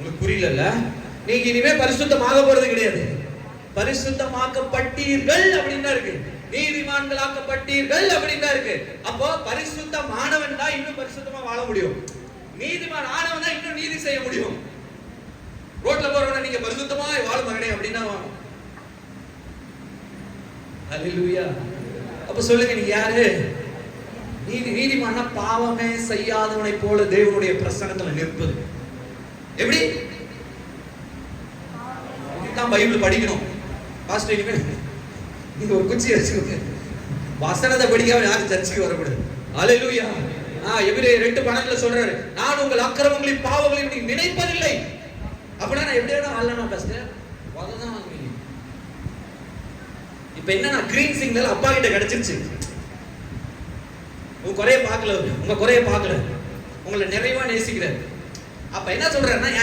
உங்களுக்கு புரியல? நீங்க இனிமே பரிசுத்தமாக போறது கிடையாது. பரிசுத்தமாக்கப்பட்டீர்கள் அப்படின்னு இருக்கு. நீதிமான்களாக்கப்பட்டீர்கள் அப்படின்னு இருக்கு. அப்போ பரிசுத்தமானவன் தான் இன்னும் பரிசுத்தமா வாழ முடியும். நீதிமான் ஆனவன் தான் இன்னும் நீதி செய்ய முடியும். ரோட்ல போறவன நீங்க பரிசுத்தமா வாழ மகனே அப்படின்னா வாழும். ஹல்லேலூயா. அப்ப சொல்லுங்க, நீங்க யாரு? நீதிமான்னா பாவமே செய்யாதவனை போல தேவனுடைய பிரசன்னத்துல நிற்பது. எப்படி? இதுதான் பைபிள் படிக்கணும். பாஸ்டர் இனிமே நீங்க ஒரு குச்சி வச்சுக்கோங்க. வசனத்தை படிக்காம யாரும் சர்ச்சுக்கு வரக்கூடாது. ஹல்லேலூயா. எபிரேயர் 2:12 சொல்றாரு, நான் உங்கள் அக்கிரமங்களையும் பாவங்களையும் நீங்க நினைப்பதில்லை. அப்படின்னா நான் எப்படியா வாழலாம் பாஸ்டர்? வாழதான் வாங்குவீங்க. இப்ப என்ன, கிரீன் சிக்னல் அப்பா கிட்ட கிடைச்சிருச்சு. உங்க குறைய பார்க்கல, உங்களை நிறைவா நேசிக்கிறார். அப்ப என்ன சொல்றாருன்னா,